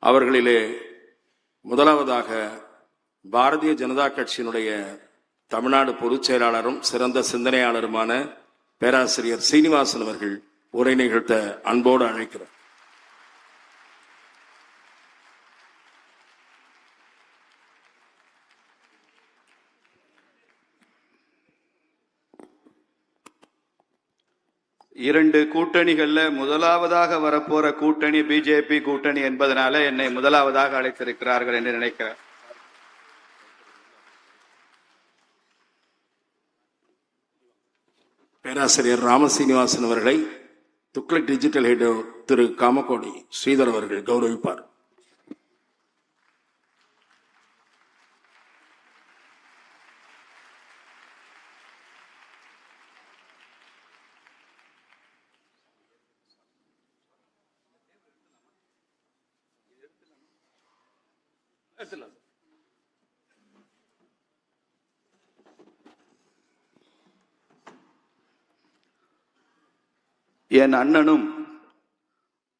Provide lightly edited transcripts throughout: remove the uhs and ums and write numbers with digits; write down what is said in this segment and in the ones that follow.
அவர்களிலே முதலாவதாக பாரதிய ஜனதா கட்சியினுடைய தமிழ்நாடு பொதுச் செயலாளரும் சிறந்த சிந்தனையாளருமான பேராசிரியர் சீனிவாசன் அவர்கள் உரை நிகழ்த்த அன்போடு அழைக்கிறார். இரண்டு கூட்டணிகள்ல முதலாவதாக வரப்போற கூட்டணி பிஜேபி கூட்டணி என்பதனால என்னை முதலாவதாக அழைத்திருக்கிறார்கள் என்று நினைக்கிறேன். பேராசிரியர் ராமசீனிவாசன் அவர்களை துக்ளக் டிஜிட்டல் ஹெட் திரு காமகோடி ஸ்ரீதர் அவர்கள் கௌரவிப்பார். என் அண்ணனும்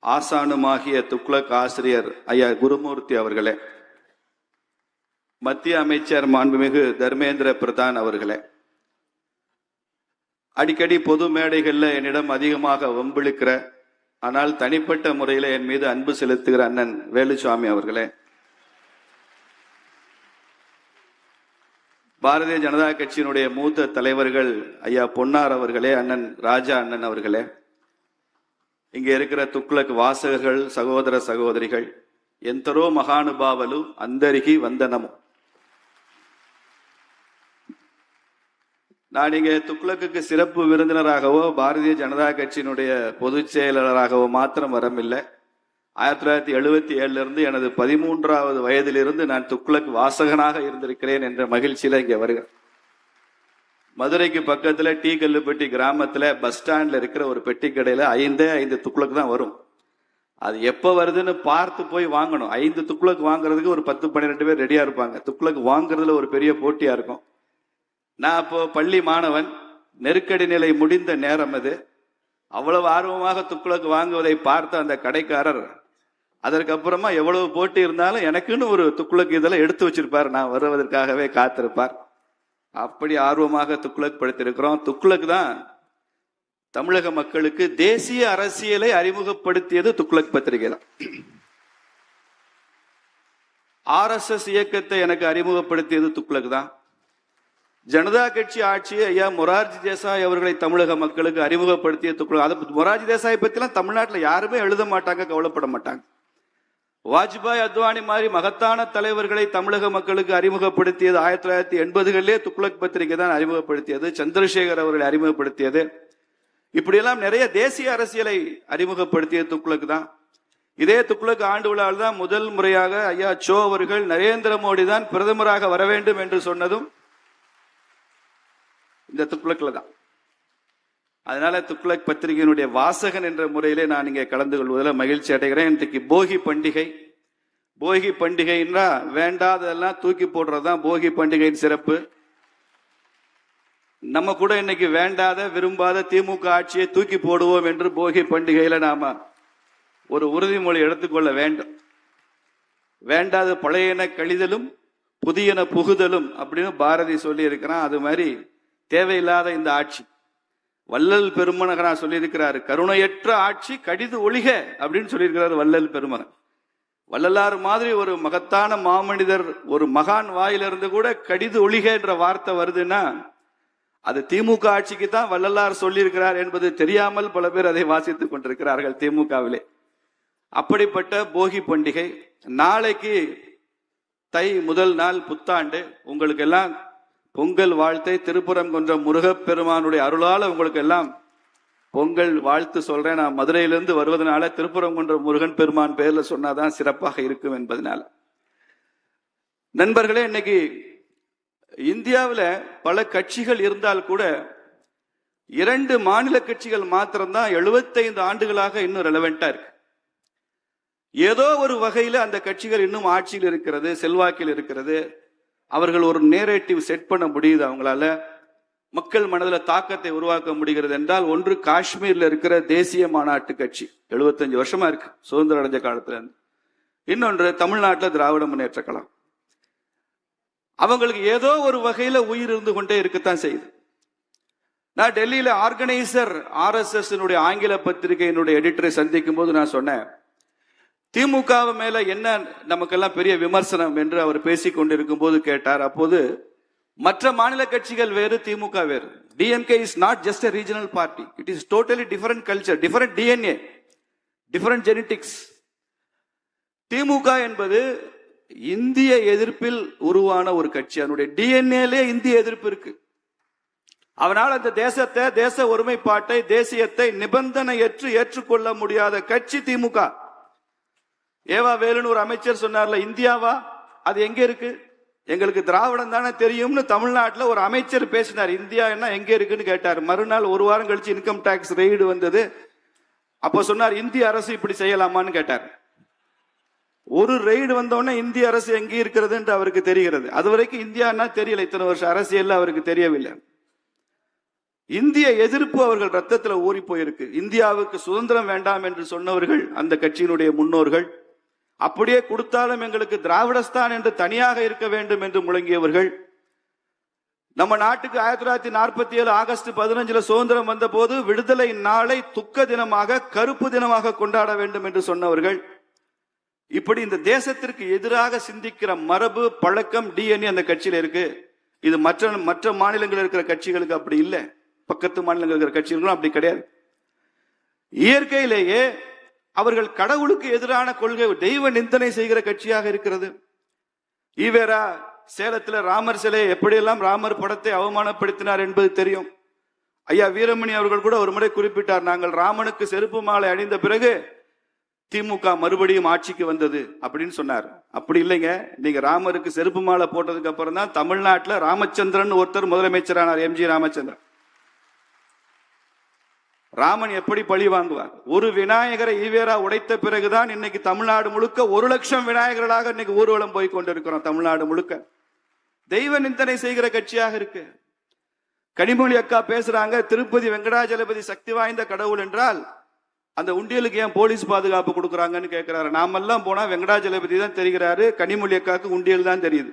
ஆசானுமாகிய துக்ளக் ஆசிரியர் ஐயா குருமூர்த்தி அவர்களே, மத்திய அமைச்சர் மாண்புமிகு தர்மேந்திர பிரதான் அவர்களே, அடிக்கடி பொது மேடைகள்ல என்னிடம் அதிகமாக வம்பிழுக்கிற ஆனால் தனிப்பட்ட முறையில் என் மீது அன்பு செலுத்துகிற அண்ணன் வேலுசாமி அவர்களே, பாரதிய ஜனதா கட்சியினுடைய மூத்த தலைவர்கள் ஐயா பொன்னார் அவர்களே, அண்ணன் ராஜா அண்ணன் அவர்களே, இங்க இருக்கிற துக்ளக் வாசகர்கள், சகோதர சகோதரிகள், ఎంతరో మహానుభావులు అందరికీ వందనము. நான் இங்கே துக்ளக்கு சிறப்பு விருந்தினராகவோ பாரதிய ஜனதா கட்சியினுடைய பொதுச் செயலாளராகவோ மாத்திரம் வரமில்லை. 1977 இருந்து எனது 13வது வயதிலிருந்து நான் துக்ளக் வாசகனாக இருந்திருக்கிறேன் என்ற மகிழ்ச்சியில இங்க வருகிறேன். மதுரைக்கு பக்கத்துல டி கல்லுப்பட்டி கிராமத்துல பஸ் ஸ்டாண்ட்ல இருக்கிற ஒரு பெட்டி கடையில 5 துக்ளக் தான் வரும். அது எப்ப வருதுன்னு பார்த்து போய் வாங்கணும். 5 துக்ளக் வாங்குறதுக்கு ஒரு 10-12 பேர் ரெடியா இருப்பாங்க. துக்ளக் வாங்குறதுல ஒரு பெரிய போட்டியா இருக்கும். நான் அப்போ பள்ளி மாணவன், நெருக்கடி நிலை முடிந்த நேரம் அது. அவ்வளவு ஆர்வமாக துக்ளக் வாங்குவதை பார்த்த அந்த கடைக்காரர் அதற்கப்புறமா எவ்வளவு போட்டி இருந்தாலும் எனக்குன்னு ஒரு துக்ளக் இதெல்லாம் எடுத்து வச்சிருப்பார். நான் வருவதற்காகவே காத்திருப்பார். அப்படி ஆர்வமாக துக்ளக் படித்திருக்கிறோம். துக்ளக் தான் தமிழக மக்களுக்கு தேசிய அரசியலை அறிமுகப்படுத்தியது துக்ளக் பத்திரிகை தான். RSS இயக்கத்தை எனக்கு அறிமுகப்படுத்தியது துக்ளக் தான். ஜனதா கட்சி ஆட்சியை ஐயா மொரார்ஜி தேசாய் அவர்களை தமிழக மக்களுக்கு அறிமுகப்படுத்திய துக்ளக். அதை மொரார்ஜி தேசாய் பத்திலாம் தமிழ்நாட்டில் யாருமே எழுத மாட்டாங்க, கவலைப்பட மாட்டாங்க. வாஜ்பாய், அத்வானி மாதிரி மகத்தான தலைவர்களை தமிழக மக்களுக்கு அறிமுகப்படுத்தியது 1980களிலே துக்ளக் பத்திரிகை தான் அறிமுகப்படுத்தியது. சந்திரசேகர் அவர்களை அறிமுகப்படுத்தியது. இப்படியெல்லாம் நிறைய தேசிய அரசியலை அறிமுகப்படுத்திய துக்ளக் தான். இதே துக்ளக் ஆண்டு விழாவில் தான் முதல் முறையாக ஐயா சோ அவர்கள் நரேந்திர மோடி தான் பிரதமராக வர வேண்டும் என்று சொன்னதும் இந்த துக்ளக்ல தான். அதனால துக்ளக் பத்திரிகையினுடைய வாசகன் என்ற முறையிலே நான் இங்கே கலந்து கொள்வதில் மகிழ்ச்சி அடைகிறேன். இன்றைக்கு போகி பண்டிகை. போகி பண்டிகைன்னா வேண்டாததெல்லாம் தூக்கி போடுறதுதான் போகி பண்டிகையின் சிறப்பு. நம்ம கூட இன்னைக்கு வேண்டாத விரும்பாத திமுக ஆட்சியை தூக்கி போடுவோம் என்று போகி பண்டிகையில நாம ஒரு உறுதிமொழி எடுத்துக்கொள்ள வேண்டும். வேண்டாத பழையன கழிதலும் புதியன புகுதலும் அப்படின்னு பாரதி சொல்லி இருக்கிறான். அது மாதிரி தேவையில்லாத இந்த ஆட்சி, வள்ளல் பெருமகனார் சொல்லியிருக்கிறாரு, கருணையற்ற ஆட்சி கடிது ஒழிக அப்படின்னு சொல்லியிருக்கிறார் வள்ளல் பெருமகன். வள்ளலார் மாதிரி ஒரு மகத்தான மாமனிதர், ஒரு மகான் வாயிலிருந்து கூட கடிது ஒழிக என்ற வார்த்தை வருதுன்னா அது திமுக ஆட்சிக்கு தான் வள்ளலார் சொல்லியிருக்கிறார் என்பது தெரியாமல் பல பேர் அதை வாசித்துக் கொண்டிருக்கிறார்கள் திமுகவிலே. அப்படிப்பட்ட போகி பண்டிகை நாளைக்கு தை முதல் நாள் புத்தாண்டு. உங்களுக்கு எல்லாம் பொங்கல் வாழ்த்தை திருப்பரங்குன்றம் முருகப்பெருமானுடைய அருளால உங்களுக்கு எல்லாம் பொங்கல் வாழ்த்து சொல்றேன். நான் மதுரையிலிருந்து வருவதனால திருப்பரங்குன்றம் முருகன் பெருமான் பேர்ல சொன்னாதான் சிறப்பாக இருக்கும் என்பதனால. நண்பர்களே, இன்னைக்கு இந்தியாவில் பல கட்சிகள் இருந்தால் கூட 2 மாநில கட்சிகள் மாத்திரம்தான் 75 ஆண்டுகளாக இன்னும் ரெலவெண்டா இருக்கு. ஏதோ ஒரு வகையில அந்த கட்சிகள் இன்னும் ஆட்சியில் இருக்கிறது, செல்வாக்கில் இருக்கிறது. அவர்கள் ஒரு நேரேட்டிவ் செட் பண்ண முடியுது, அவங்களால மக்கள் மனதில் தாக்கத்தை உருவாக்க முடிகிறது என்றால் ஒன்று காஷ்மீர்ல இருக்கிற தேசிய மாநாட்டு கட்சி. 75 வருஷமா இருக்கு, சுதந்திரம் அடைஞ்ச காலத்துல இருந்து. இன்னொன்று தமிழ்நாட்டில் திராவிட முன்னேற்ற கழகம். அவங்களுக்கு ஏதோ ஒரு வகையில உயிர் இருந்து கொண்டே இருக்கத்தான் செய்யுது. நான் டெல்லியில ஆர்கனைசர் RSS ஆங்கில பத்திரிகையினுடைய எடிட்டரை சந்திக்கும் போது நான் சொன்னேன், திமுக மேல என்ன நமக்கெல்லாம் பெரிய விமர்சனம் என்று அவர் பேசிக் கொண்டிருக்கும் போது கேட்டார். அப்போது மற்ற மாநில கட்சிகள் வேறு, திமுக வேறு. DMK is not just a regional party. It is totally different culture, different DNA, different genetics. திமுக என்பது இந்திய எதிர்ப்பில் உருவான ஒரு கட்சி. அதனுடைய டிஎன்ஏலே இந்திய எதிர்ப்பு இருக்கு. அவனால் அந்த தேசத்தை, தேச ஒருமைப்பாட்டை, தேசியத்தை நிபந்தனையற்று ஏற்றுக்கொள்ள முடியாத கட்சி திமுக. ஏவா வேலுன்னு ஒரு அமைச்சர் சொன்னார்ல, இந்தியாவா அது எங்க இருக்கு, எங்களுக்கு திராவிடம் தானே தெரியும்னு தமிழ்நாட்டில் ஒரு அமைச்சர் பேசினார். இந்தியா என்ன எங்க இருக்குன்னு கேட்டார். மறுநாள் ஒரு வாரம் கழிச்சு இன்கம் டாக்ஸ் ரெய்டு வந்தது. அப்ப சொன்னார், இந்திய அரசு இப்படி செய்யலாமான்னு கேட்டார். ஒரு ரெய்டு வந்தோடனே இந்திய அரசு எங்கே இருக்கிறது என்று அவருக்கு தெரிகிறது. அது வரைக்கும் இந்தியான்னா தெரியல, இத்தனை வருஷம் அரசியல் அவருக்கு தெரியவில்லை. இந்திய எதிர்ப்பு அவர்கள் ரத்தத்தில் ஊறி போயிருக்கு. இந்தியாவுக்கு சுதந்திரம் வேண்டாம் என்று சொன்னவர்கள் அந்த கட்சியினுடைய முன்னோர்கள். அப்படியே கொடுத்தாலும் எங்களுக்கு திராவிடஸ்தான் என்று தனியாக இருக்க வேண்டும் என்று முழங்கியவர்கள். நம்ம நாட்டுக்கு 1947 ஆகஸ்ட் 15 சுதந்திரம் வந்த போது விடுதலை நாளை துக்க தினமாக, கருப்பு தினமாக கொண்டாட வேண்டும் என்று சொன்னவர்கள். இப்படி இந்த தேசத்திற்கு எதிராக சிந்திக்கிற மரபு, பழக்கம், DNA அந்த கட்சியில இருக்கு. இது மற்ற மாநிலங்களில் இருக்கிற கட்சிகளுக்கு அப்படி இல்லை. பக்கத்து மாநிலங்கள் இருக்கிற கட்சிகளுக்கும் அப்படி கிடையாது. இயற்கையிலேயே அவர்கள் கடவுளுக்கு எதிரான கொள்கை, தெய்வ நிந்தனை செய்கிற கட்சியாக இருக்கிறது. ஈவேரா சேலத்தில் ராமர் சிலையை எப்படியெல்லாம் ராமர் படத்தை அவமானப்படுத்தினார் என்பது தெரியும். ஐயா வீரமணி அவர்கள் கூட ஒரு முறை குறிப்பிட்டார், நாங்கள் ராமனுக்கு செருப்பு மாலை அணிந்த பிறகு திமுக மறுபடியும் ஆட்சிக்கு வந்தது அப்படின்னு சொன்னார். அப்படி இல்லைங்க, நீங்க ராமருக்கு செருப்பு மாலை போட்டதுக்கு அப்புறம் தான் தமிழ்நாட்டில் ராமச்சந்திரன் ஒருத்தர் முதலமைச்சரானார், MG ராமச்சந்திரன். ராமன் எப்படி பழி வாங்குவார்? ஒரு விநாயகரை ஈவேரா உடைத்த பிறகுதான் இன்னைக்கு தமிழ்நாடு முழுக்க 1 லட்சம் விநாயகர்களாக இன்னைக்கு ஊர்வலம் போய் கொண்டிருக்கிறோம். தமிழ்நாடு முழுக்க தெய்வ நிந்தனை செய்கிற கட்சியாக இருக்கு. கனிமொழி அக்கா பேசுறாங்க, திருப்பதி வெங்கடாஜலபதி சக்தி வாய்ந்த கடவுள் என்றால் அந்த உண்டியலுக்கு ஏன் போலீஸ் பாதுகாப்பு கொடுக்குறாங்கன்னு கேட்கிறாரு. நாமெல்லாம் போனா வெங்கடாஜலபதி தான் தெரிகிறாரு, கனிமொழி அக்காவுக்கு உண்டியல் தான் தெரியுது.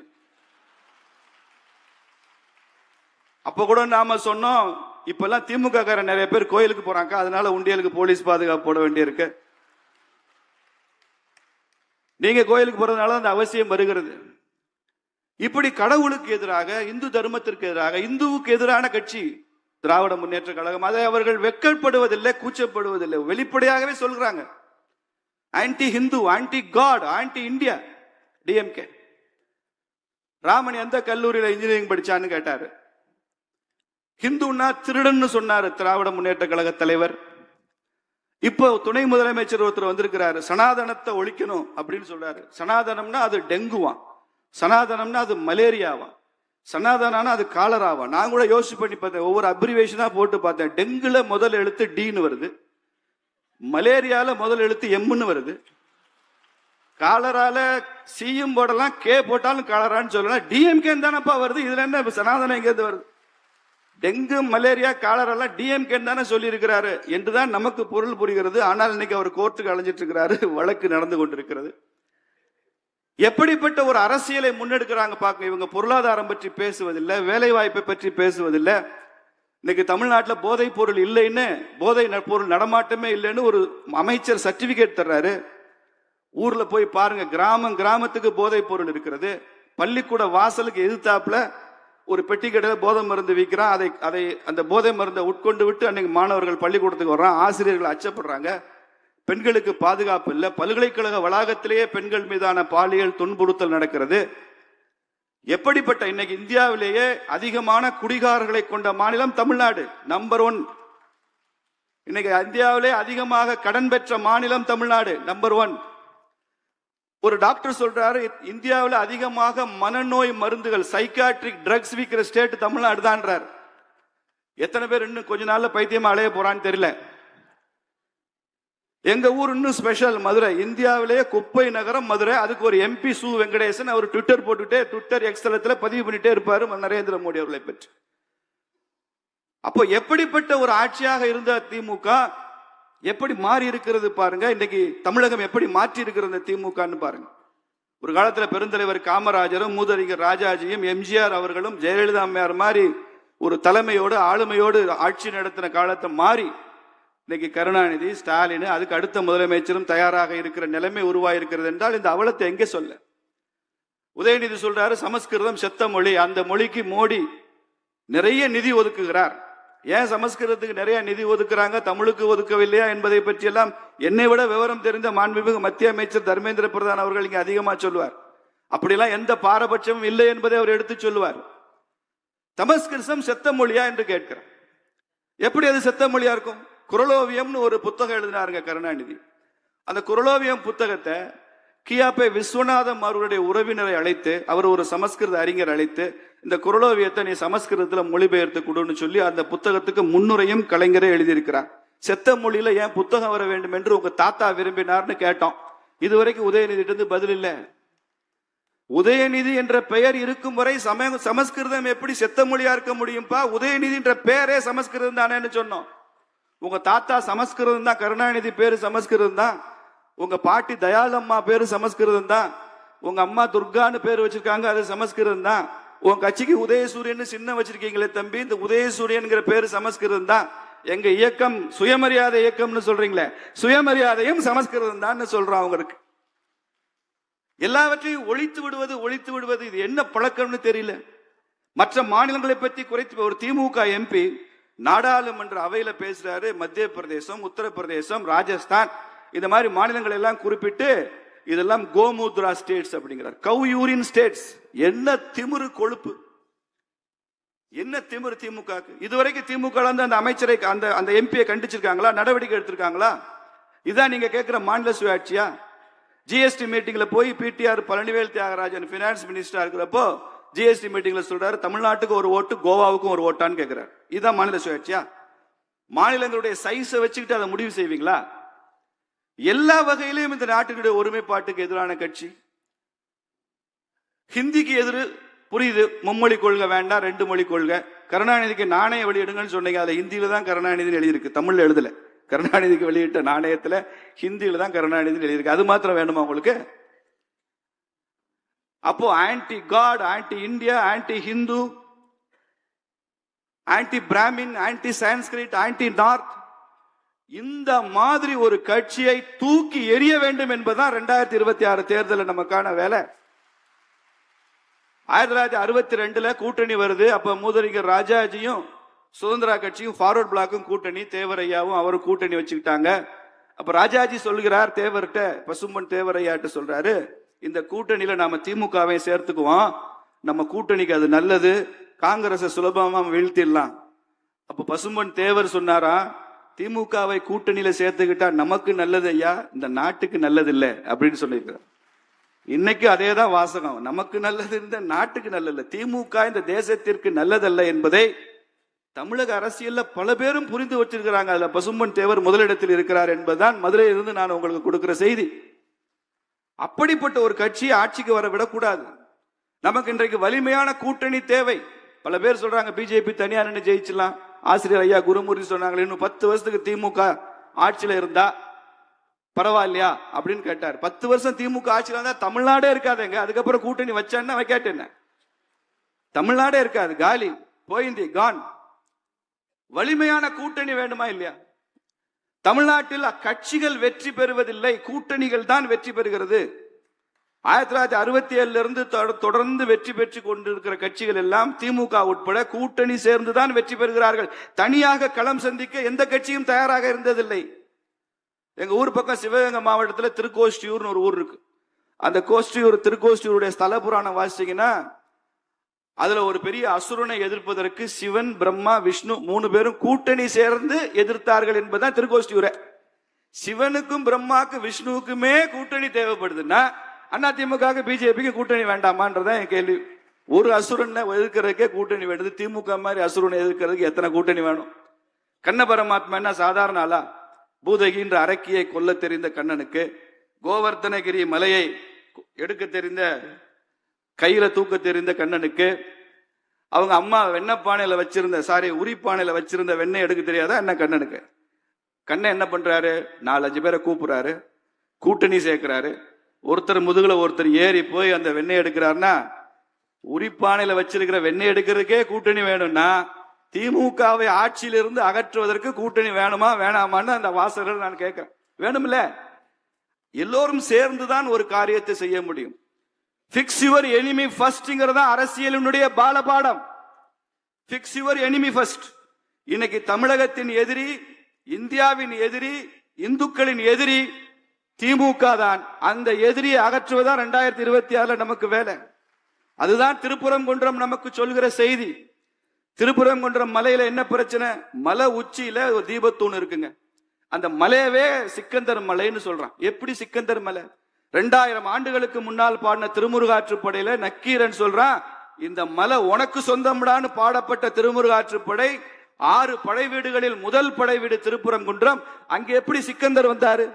அப்ப கூட நாம சொன்னோம், இப்பெல்லாம் திமுக காரன் நிறைய பேர் கோயிலுக்கு போறாங்க, அதனால உண்டியலுக்கு போலீஸ் பாதுகாப்பு போட வேண்டியிருக்கு. நீங்க கோயிலுக்கு போறதுனால அந்த அவசியம் வருகிறது. இப்படி கடவுளுக்கு எதிராக, இந்து தர்மத்திற்கு எதிராக, இந்துவுக்கு எதிரான கட்சி திராவிட முன்னேற்ற கழகம். அதை அவர்கள் வெட்கப்படுவதில்லை, கூச்சப்படுவதில்லை, வெளிப்படையாகவே சொல்றாங்க. Anti Hindu, anti God, anti India DMK. Raman எந்த கல்லூரியில இன்ஜினியரிங் படிச்சான்னு கேட்டாரு. ஹிந்துன்னா திருடன்னு சொன்னாரு திராவிட முன்னேற்ற கழக தலைவர். இப்போ துணை முதலமைச்சர் ஒருத்தர் வந்திருக்கிறாரு, சனாதனத்தை ஒழிக்கணும் அப்படின்னு சொல்றாரு. சனாதனம்னா அது டெங்குவான், சனாதனம்னா அது மலேரியாவான், சனாதனா அது காலராவா. நான் கூட யோசிச்சு பண்ணி பார்த்தேன், ஒவ்வொரு அப்ரிவேஷனா போட்டு பார்த்தேன். டெங்குல முதல் எழுத்து Dன்னு வருது, மலேரியால முதல் எழுத்து Mன்னு வருது, காலரால சியும் போடலாம், K போட்டாலும் காலரான்னு சொல்லலாம். DMK தானப்பா வருது, இதுல என்ன சனாதனம் எங்க வருது? டெங்கு, மலேரியா, காலரெல்லாம் DMK தானே சொல்லி இருக்கிறாரு என்றுதான் நமக்கு பொருள் புரிகிறது. ஆனால் இன்னைக்கு அவர் கோர்ட்டுக்கு அலைஞ்சிட்டு இருக்கிறாரு, வழக்கு நடந்து கொண்டிருக்கிறது. எப்படிப்பட்ட ஒரு அரசியலை முன்னெடுக்கிறாங்க பாக்க. இவங்க பொருளாதாரம் பற்றி பேசுவதில்லை, வேலை வாய்ப்பை பற்றி பேசுவதில்லை. இன்னைக்கு தமிழ்நாட்டில் போதைப் பொருள் இல்லைன்னு, போதை பொருள் நடமாட்டமே இல்லைன்னு ஒரு அமைச்சர் சர்டிபிகேட் தர்றாரு. ஊர்ல போய் பாருங்க, கிராமத்துக்கு போதைப் பொருள் இருக்கிறது. பள்ளிக்கூட வாசலுக்கு எதிர்த்தாப்புல ஒரு பெட்டி கடையில் போதை மருந்து விற்கிறான். அதை அந்த போதை மருந்தை உட்கொண்டு விட்டு அன்னைக்கு மாணவர்கள் பள்ளிக்கூடத்துக்கு வர்றான், ஆசிரியர்கள் அச்சப்படுறாங்க. பெண்களுக்கு பாதுகாப்பு இல்லை. பல்கலைக்கழக வளாகத்திலேயே பெண்கள் மீதான பாலியல் துன்புறுத்தல் நடக்கிறது. எப்படிப்பட்ட இன்னைக்கு இந்தியாவிலேயே அதிகமான குடிகாரர்களை கொண்ட மாநிலம் தமிழ்நாடு, நம்பர் 1. இன்னைக்கு இந்தியாவிலே அதிகமாக கடன் பெற்ற மாநிலம் தமிழ்நாடு, நம்பர் 1. ஒரு டாக்டர் சொல்றாரு, இந்தியாவில் அதிகமாக மனநோய் மருந்துகள், சைக்காட்ரிக் ட்ரக்ஸ் விற்கிற ஸ்டேட் தமிழ்நாடு தான்றார். எத்தனை பேர் இன்னும் கொஞ்ச நாள்ல பைத்தியமா அலைய போறான்னு தெரியல. எங்க ஊர் இன்னும் ஸ்பெஷல், மதுரை. இந்தியாவிலேயே குப்பை நகரம் மதுரை. அதுக்கு ஒரு MP சு வெங்கடேசன் அவர் ட்விட்டர் போட்டுட்டே, ட்விட்டர் எக்ஸ் தளத்துல பதிவு பண்ணிட்டே இருப்பாரு நரேந்திர மோடி அவர்களை பற்றி. அப்போ எப்படிப்பட்ட ஒரு ஆட்சியாக இருந்த திமுக எப்படி மாறி இருக்கிறது பாருங்க. இன்னைக்கு தமிழகம் எப்படி மாற்றி இருக்கிறது திமுகன்னு பாருங்க. ஒரு காலத்துல பெருந்தலைவர் காமராஜரும் மூதறிஞர் ராஜாஜியும் எம்ஜிஆர் அவர்களும் ஜெயலலிதா அம்மையார் மாதிரி ஒரு தலைமையோடு ஆளுமையோடு ஆட்சி நடத்தின காலத்தை மாறி இன்னைக்கு கருணாநிதி, ஸ்டாலின், அதுக்கு அடுத்த முதலமைச்சரும் தயாராக இருக்கிற நிலைமை உருவாயிருக்கிறது என்றால் இந்த அவலத்தை எங்கே சொல்ல? உதயநிதி சொல்றாரு சமஸ்கிருதம் செத்த மொழி, அந்த மொழிக்கு மோடி நிறைய நிதி ஒதுக்குகிறார். ஏன் சமஸ்கிருதத்துக்கு நிறைய நிதி ஒதுக்குறாங்க, தமிழுக்கு ஒதுக்கவில்லையா என்பதை பற்றி எல்லாம் என்னை விட விவரம் தெரிந்த மாண்புமிகு மத்திய அமைச்சர் தர்மேந்திர பிரதான் அவர்கள் இங்க அதிகமா சொல்லுவார். அப்படிலாம் எந்த பாரபட்சமும் இல்லை என்பதை அவர் எடுத்து சொல்லுவார். சமஸ்கிருதம் செத்த மொழியா என்று கேட்கிறார். எப்படி அது செத்த மொழியா இருக்கும்? குரலோவியம்னு ஒரு புத்தகம் எழுதினாருங்க கருணாநிதி. அந்த குரலோவியம் புத்தகத்தை கியாபே விஸ்வநாதம் அவருடைய உறவினரை அழைத்து, அவர் ஒரு சமஸ்கிருத அறிஞர் அழைத்து, இந்த குரலோவியத்தை நீ சமஸ்கிருதத்துல மொழிபெயர்த்து கொடுன்னு சொல்லி அந்த புத்தகத்துக்கு முன்னுரையும் கலைஞரே எழுதியிருக்கிறார். செத்த மொழியில ஏன் புத்தகம் வர வேண்டும் என்று உங்க தாத்தா விரும்பினார்னு கேட்டோம். இதுவரைக்கும் உதயநிதி பதில் இல்லை. உதயநிதி என்ற பெயர் இருக்கும் வரை சமஸ்கிருதம் எப்படி செத்த மொழியா இருக்க முடியும்பா? உதயநிதி என்ற பெயரே சமஸ்கிருதம் தானேன்னு சொன்னோம். உங்க தாத்தா சமஸ்கிருதம் தான், கருணாநிதி பேரு சமஸ்கிருதம் தான், உங்க பாட்டி தயாளம்மா பேரு சமஸ்கிருதம் தான், உங்க அம்மா துர்கான்னு பேரு வச்சிருக்காங்க, அது சமஸ்கிருதம் தான். உங்க கட்சிக்கு உதயசூரியன் சின்ன வச்சிருக்கீங்களே தம்பி, இந்த உதயசூரியன் பேரு சமஸ்கிருதம் தான். எங்க இயக்கம் சுயமரியாதை இயக்கம்னு சொல்றீங்களே, சுயமரியாதையும் சமஸ்கிருதம் தான் சொல்றோம். அவங்களுக்கு எல்லாவற்றையும் ஒழித்து விடுவது இது என்ன பழக்கம்னு தெரியல. மற்ற மாநிலங்களை பற்றி குறைத்து ஒரு திமுக எம்பி நாடாளுமன்ற அவையில பேசுறாரு. மத்திய பிரதேசம், உத்தரப்பிரதேசம், ராஜஸ்தான் இந்த மாதிரி மாநிலங்கள் எல்லாம் குறிப்பிட்டு இதெல்லாம் கோமுத்ரா ஸ்டேட்ஸ் அப்படிங்கிறார். கவ் யூரின் ஸ்டேட்ஸ். என்ன திமிரு கொழுப்பு, என்ன திமிரு திமுக. இதுவரைக்கும் திமுக அந்த அமைச்சரை அந்த எம்பியை கண்டிச்சிருக்காங்களா? நடவடிக்கை எடுத்திருக்காங்களா? இதான் நீங்க கேட்கிற மாநில சுயாட்சியா? ஜிஎஸ்டி மீட்டிங்ல போய் பிடிஆர் பழனிவேல் தியாகராஜன் பினான்ஸ் மினிஸ்டரா இருக்கிறப்போ ஜிஎஸ்டி மீட்டிங்ல சொல்றாரு தமிழ்நாட்டுக்கு ஒரு ஓட்டு, கோவாவுக்கும் ஒரு ஓட்டான்னு கேட்கிறார். இதுதான் மாநில சுயாட்சியா? மாநிலங்களுடைய சைஸை வச்சுக்கிட்டு அதை முடிவு செய்வீங்களா? எல்லா வகையிலும் இந்த நாட்டினுடைய ஒருமைப்பாட்டுக்கு எதிரான கட்சி. ஹிந்திக்கு எதிர் புரியுது, மும்மொழி கொள்கை வேண்டாம், 2 மொழி கொள்கை. கருணாநிதிக்கு நாணய வெளியிடுங்கன்னு சொன்னீங்க, அதை ஹிந்தியில தான் கருணாநிதி எழுதியிருக்கு, தமிழ்ல எழுதல. கருணாநிதிக்கு வெளியிட்ட நாணயத்துல ஹிந்தியில தான் கருணாநிதி எழுதியிருக்கு. அது மாத்திரம் வேணுமா உங்களுக்கு? அப்போ anti God, anti India, anti Hindu, anti Brahmin, anti Sanskrit, anti north, இந்த மாதிரி ஒரு கட்சியை தூக்கி எறிய வேண்டும் என்பதுதான் 2026 தேர்தலில் நமக்கான வேலை. 1962 கூட்டணி வருது. அப்ப மூதறிஞர் ராஜாஜியும் சுதந்திரா கட்சியும் ஃபார்வர்ட் பிளாக்கும் கூட்டணி, தேவரையாவும் அவரும் கூட்டணி வச்சுக்கிட்டாங்க. அப்ப ராஜாஜி சொல்லுகிறார் தேவர்கிட்ட, பசும்பன் தேவரையாட்டு சொல்றாரு, இந்த கூட்டணியில நாம திமுகவை சேர்த்துக்குவோம், நம்ம கூட்டணிக்கு அது நல்லது, காங்கிரஸை சுலபமா வீழ்த்திடலாம். அப்ப பசும்பன் தேவர் சொன்னாரா, திமுகவை கூட்டணியில சேர்த்துக்கிட்டா நமக்கு நல்லது ஐயா, இந்த நாட்டுக்கு நல்லது இல்லை அப்படின்னு சொல்லியிருக்கிறார். இன்னைக்கு அதே தான் வாசகம், நமக்கு நல்லது, இந்த நாட்டுக்கு நல்லது, திமுக இந்த தேசத்திற்கு நல்லதல்ல என்பதை தமிழக அரசியல்ல பல பேரும் புரிந்து வச்சிருக்கிறாங்க. அதுல பசும்பன் தேவர் முதலிடத்தில் இருக்கிறார் என்பதுதான் மதுரையில் இருந்து நான் உங்களுக்கு கொடுக்கிற செய்தி. அப்படிப்பட்ட ஒரு கட்சியை ஆட்சிக்கு வர விடக்கூடாது. நமக்கு இன்றைக்கு வலிமையான கூட்டணி தேவை. பல பேர் சொல்றாங்க பிஜேபி தனியா நின்று ஜெயிச்சலாம். ஆசிரியர் ஐயா குருமூர்த்தி சொன்னாங்க, இன்னும் 10 வருஷத்துக்கு திமுக ஆட்சியில இருந்தா பரவாயில்லையா அப்படின்னு கேட்டார். 10 வருஷம் திமுக ஆட்சியில இருந்தா தமிழ்நாடே இருக்காதுங்க. அதுக்கப்புறம் கூட்டணி வச்சான்னா வைக்காட்டேன், தமிழ்நாடே இருக்காது, காலி, போயிந்தி, கான். வலிமையான கூட்டணி வேண்டுமா இல்லையா? தமிழ்நாட்டில் கட்சிகள் வெற்றி பெறுவதில்லை, கூட்டணிகள் தான் வெற்றி பெறுகிறது. 1967 இருந்து தொடர்ந்து வெற்றி பெற்று கொண்டிருக்கிற கட்சிகள் எல்லாம் திமுக உட்பட கூட்டணி சேர்ந்துதான் வெற்றி பெறுகிறார்கள். தனியாக களம் சந்திக்க எந்த கட்சியும் தயாராக இருந்ததில்லை. எங்க ஊர் பக்கம் சிவகங்கை மாவட்டத்தில் திருக்கோஷ்டியூர்னு ஒரு ஊர் இருக்கு. அந்த திருக்கோஷ்டியூருடைய ஸ்தல புராணம் வாசிச்சீங்கன்னா அதுல ஒரு பெரிய அசுரனை எதிர்ப்பதற்கு சிவன், பிரம்மா, விஷ்ணு 3 பேரும் கூட்டணி சேர்ந்து எதிர்த்தார்கள் என்பதுதான் திருக்கோஷ்டியூரை. சிவனுக்கும் பிரம்மாக்கும் விஷ்ணுவுக்குமே கூட்டணி தேவைப்படுதுன்னா அதிமுக பிஜேபிக்கு கூட்டணி வேண்டாமான்றதான் என் கேள்வி. ஒரு அசுரனை எதிர்க்கிறதுக்கே கூட்டணி வேண்டுது, திமுக மாதிரி அசுரனை எதிர்க்கிறதுக்கு எத்தனை கூட்டணி வேணும்? கண்ண பரமாத்மா என்ன சாதாரண ஆளா? பூதகின்ற அரக்கியை கொல்ல தெரிந்த கண்ணனுக்கு, கோவர்த்தனகிரி மலையை எடுக்க தெரிந்த, கையில தூக்க தெரிந்த கண்ணனுக்கு, அவங்க அம்மா வெண்ணப்பானையில வச்சிருந்த உரிப்பானையில வச்சிருந்த வெண்ணெய் எடுக்க தெரியாதா என்ன கண்ணனுக்கு? கண்ணை என்ன பண்றாரு? 4-5 பேரை கூப்பிடுறாரு, கூட்டணி சேர்க்கிறாரு. ஒருத்தர் முதுகுல ஒருத்தர் ஏறி போய் அந்த வெண்ணெய் எடுக்கிறாருன்னா, உரிப்பானையில வச்சிருக்கிற வெண்ணெய் எடுக்கிறதுக்கே கூட்டணி வேணும்னா திமுகவை ஆட்சியிலிருந்து அகற்றுவதற்கு கூட்டணி வேணுமா வேணாமான்னு அந்த வாசகர்கள் நான் கேட்கிறேன். வேணும்ல? எல்லோரும் சேர்ந்துதான் ஒரு காரியத்தை செய்ய முடியும். பிக்ஸ் யுவர் எனிமி ஃபர்ஸ்ட்ங்கிறதா அரசியலினுடைய பாலபாடம். Fix your enemy first. இன்னைக்கு தமிழகத்தின் எதிரி, இந்தியாவின் எதிரி, இந்துக்களின் எதிரி திமுக தான். அந்த எதிரியை அகற்றுவதான் 2026 நமக்கு வேலை. அதுதான் திருப்பரங்குன்றம் நமக்கு சொல்கிற செய்தி. திருப்பரங்குன்றம் மலையில என்ன பிரச்சனை? மலை உச்சியில ஒரு தீபத்தூண் இருக்குங்க. அந்த மலையவே சிக்கந்தர் மலைன்னு சொல்றான். எப்படி சிக்கந்தர் மலை? 2000 ஆண்டுகளுக்கு முன்னால் பாடின திருமுருகாற்றுப்படையில நக்கீரன் சொல்றான், இந்த மலை உனக்கு சொந்தம்டான்னு பாடப்பட்ட திருமுருகாற்றுப்படை 6 படை வீடுகளில் முதல் படை வீடு திருப்பரங்குன்றம். அங்க எப்படி சிக்கந்தர் வந்தாரு?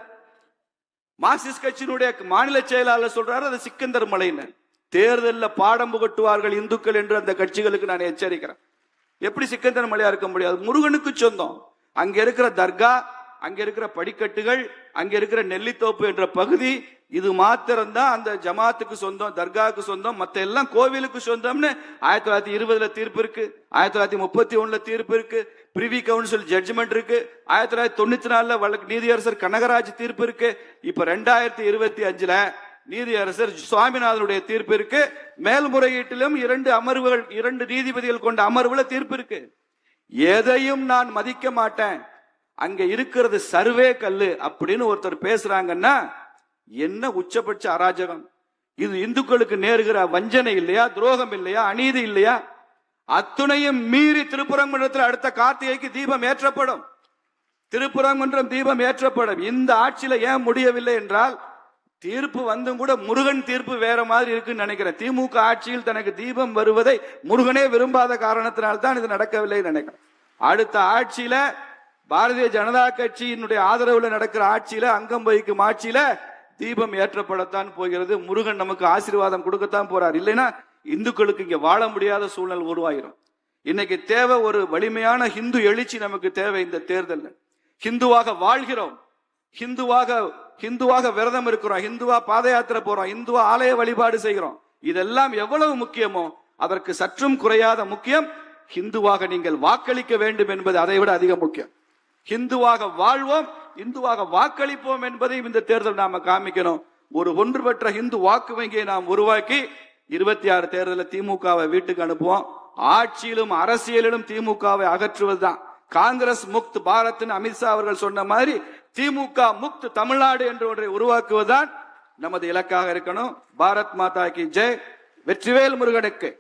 மார்க்சிஸ்ட் கட்சியினுடைய மாநில செயலாளர் சொல்றாரு அது சிக்கந்தர் மலைன்னு. தேர்தலில் பாடம் புகட்டுவார்கள் இந்துக்கள் என்று அந்த கட்சிகளுக்கு நான் எச்சரிக்கிறேன். எப்படி சிக்கந்தர் மலையா இருக்க முடியாது? முருகனுக்கு சொந்தம். அங்க இருக்கிற தர்கா, அங்க இருக்கிற படிக்கட்டுகள், அங்க இருக்கிற நெல்லித்தோப்பு என்ற பகுதி, இது மாத்திரம்தான் அந்த ஜமாத்துக்கு சொந்தம், தர்காவுக்கு சொந்தம். மத்த எல்லாம் கோவிலுக்கு சொந்தம்னு 1920 தீர்ப்பு இருக்கு, 1931 தீர்ப்பு இருக்கு, பிரிவி கவுன்சில் ஜட்ஜ்மெண்ட் இருக்கு, 1994 நீதியரசர் கனகராஜ் தீர்ப்பு இருக்கு, இப்ப 2025 நீதியரசர் சுவாமிநாதனுடைய தீர்ப்பு இருக்கு. மேல்முறையீட்டிலும் 2 அமர்வுகள், 2 நீதிபதிகள் கொண்ட அமர்வுல தீர்ப்பு இருக்கு. எதையும் நான் மதிக்க மாட்டேன், அங்க இருக்கிறது சர்வே கல்லு அப்படின்னு ஒருத்தர் பேசுறாங்கன்னா என்ன உச்சபட்ச அராஜகம் இது? இந்துக்களுக்கு நேருகிற வஞ்சனை இல்லையா? துரோகம் இல்லையா? அநீதி இல்லையா? அத்துணையும் மீறி திருப்பரங்குன்றத்தில் அடுத்த கார்த்திகைக்கு தீபம் ஏற்றப்படும். திருப்பரங்குன்றம் தீபம் ஏற்றப்படும். இந்த ஆட்சியில ஏன் முடியவில்லை என்றால், தீர்ப்பு வந்தும் கூட முருகன் தீர்ப்பு வேற மாதிரி இருக்குன்னு நினைக்கிறேன். திமுக ஆட்சியில் தனக்கு தீபம் வருவதை முருகனே விரும்பாத காரணத்தினால்தான் இது நடக்கவில்லை நினைக்கிறேன். அடுத்த ஆட்சியில பாரதிய ஜனதா கட்சியினுடைய ஆதரவுல நடக்கிற ஆட்சியில, அங்கம் வகிக்கும் ஆட்சியில தீபம் ஏற்றப்படத்தான் போகிறது. முருகன் நமக்கு ஆசீர்வாதம் கொடுக்கத்தான் போறார். இல்லைன்னா இந்துக்களுக்கு இங்க வாழ முடியாத சூழ்நிலை உருவாயிரும். இன்னைக்கு தேவை ஒரு வலிமையான ஹிந்து எழுச்சி நமக்கு தேவை. இந்த தேர்தல் ஹிந்துவாக வாழ்கிறோம், ஹிந்துவாக விரதம் இருக்கிறோம், ஹிந்துவா பாத யாத்திரை போறோம், இந்துவா ஆலய வழிபாடு செய்கிறோம். இதெல்லாம் எவ்வளவு முக்கியமோ அதற்கு சற்றும் குறையாத முக்கியம் ஹிந்துவாக நீங்கள் வாக்களிக்க வேண்டும் என்பது அதை விட அதிக முக்கியம். ஹிந்துவாக வாழ்வோம், இந்துவாக வாக்களிப்போம் என்பதையும் இந்த தேர்தல் நாம காமிக்கணும். ஒரு ஒன்றுபட்ட ஹிந்து வாக்கு வங்கியை நாம் உருவாக்கி 26 தேர்தலில் திமுகவை வீட்டுக்கு அனுப்புவோம். ஆட்சியிலும் அரசியலிலும் திமுகவை அகற்றுவதுதான். காங்கிரஸ் முக்த் பாரத் அமித்ஷா அவர்கள் சொன்ன மாதிரி திமுக முக்த் தமிழ்நாடு என்று ஒன்றை உருவாக்குவதுதான் நமது இலக்காக இருக்கணும். பாரத் மாதா கி ஜெய். வெற்றிவேல் முருகனுக்கு.